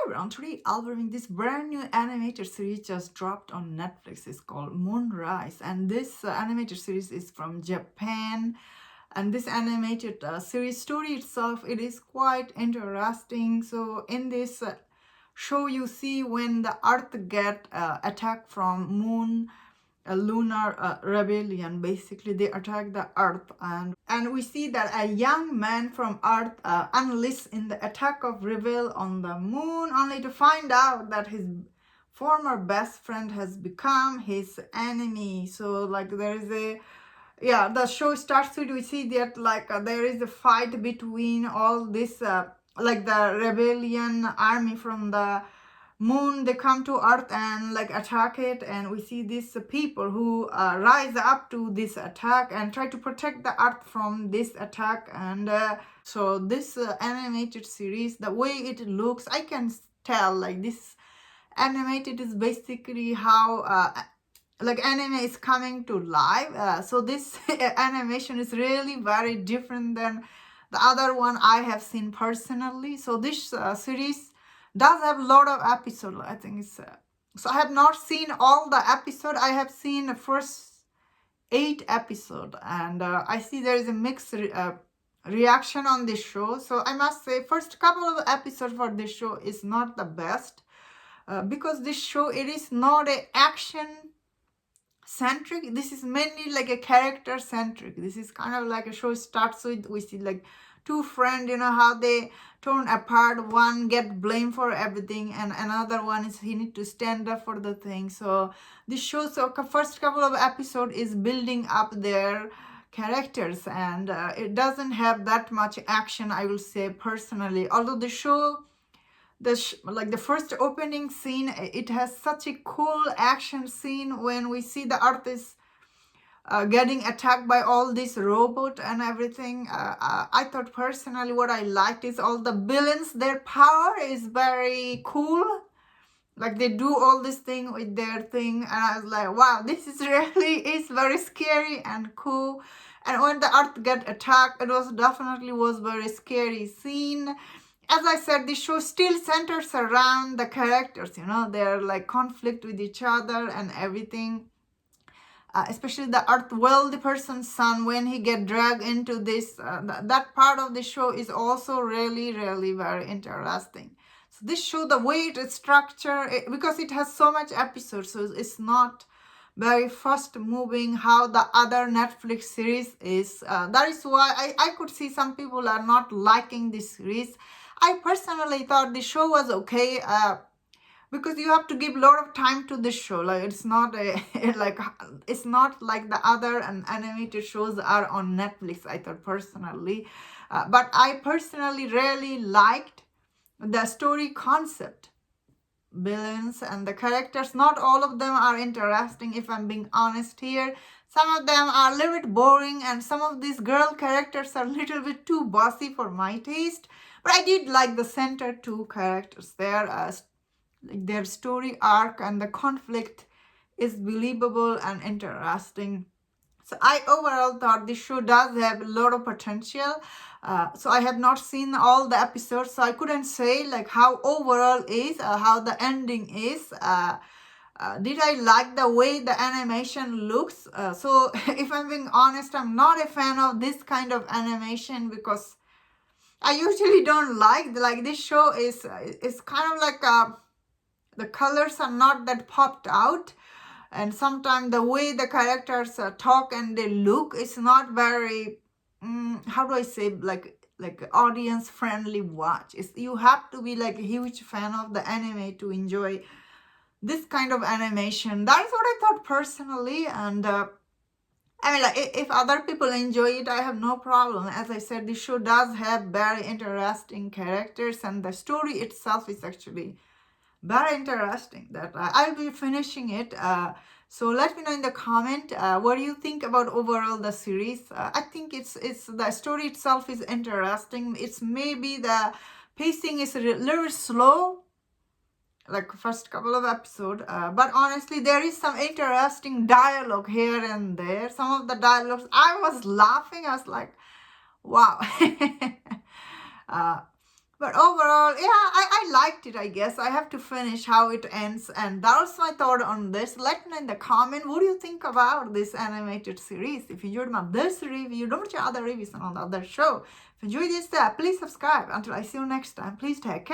everyone, today I'll be reviewing this brand new animated series just dropped on Netflix. It's called Moonrise, and this animated series is from Japan. And this animated series story itself, it is quite interesting. So in this show, you see when the Earth get attacked from moon, a lunar rebellion. Basically they attack the earth, and we see that a young man from earth enlists in the attack of rebel on the moon, only to find out that his former best friend has become his enemy. So like there is a, yeah, the show starts with, we see that like there is a fight between all this like the rebellion army from the moon. They come to earth and like attack it, and we see these people who rise up to this attack and try to protect the earth from this attack. And so this animated series, the way it looks, I can tell like this animated is basically how like anime is coming to life. So this animation is really very different than the other one I have seen personally. So this series does have a lot of episodes. I think it's so I have not seen all the episode. I have seen the first 8 episodes, and I see there is a mixed reaction on this show. So I must say, first couple of episodes for this show is not the best because this show, it is not a action centric. This is mainly like a character centric. This is kind of like a show starts with, we see like two friends, you know, how they torn apart. One get blamed for everything, and another one is he need to stand up for the thing. So this show, so first couple of episode is building up their characters, and it doesn't have that much action, I will say personally. Although the show, like the first opening scene, it has such a cool action scene when we see the earth is getting attacked by all this robot and everything. I thought personally what I liked is all the villains, their power is very cool. Like they do all this thing with their thing, and I was like, wow, this is really is very scary and cool. And when the earth get attacked, it was definitely was very scary scene. As I said, the show still centers around the characters, you know, they're like conflict with each other and everything. Especially the earth, well, the person's son, when he get dragged into this, that part of the show is also really, really very interesting. So this show, the way it is structured, because it has so much episodes, so it's not very fast moving how the other Netflix series is. That is why I could see some people are not liking this series. I personally thought the show was okay, because you have to give a lot of time to this show. Like it's not a like it's not like the other animated shows are on Netflix, I thought personally. But I personally really liked the story concept, villains and the characters. Not all of them are interesting, if I'm being honest here. Some of them are a little bit boring, and some of these girl characters are a little bit too bossy for my taste. But I did like the center two characters there. Like their story arc and the conflict is believable and interesting. So I overall thought this show does have a lot of potential. So I have not seen all the episodes, so I couldn't say like how overall is, how the ending is. Did I like the way the animation looks? So if I'm being honest, I'm not a fan of this kind of animation, because I usually don't like this show is kind of like the colors are not that popped out, and sometimes the way the characters talk and they look is not very how do I say, like audience friendly watch. You have to be like a huge fan of the anime to enjoy this kind of animation. That is what I thought personally. And I mean, like, if other people enjoy it, I have no problem. As I said, the show does have very interesting characters, and the story itself is actually very interesting. That I'll be finishing it. So let me know in the comment what do you think about overall the series. I think it's the story itself is interesting. It's maybe the pacing is a little slow, like first couple of episodes, but honestly there is some interesting dialogue here and there. Some of the dialogues I was laughing. I was like, wow. uh, But overall, yeah, I liked it, I guess. I have to finish how it ends. And that was my thought on this. Let me know in the comment, what do you think about this animated series? If you enjoyed my this review, don't forget other reviews on the other show. If you enjoyed this, please subscribe. Until I see you next time, please take care.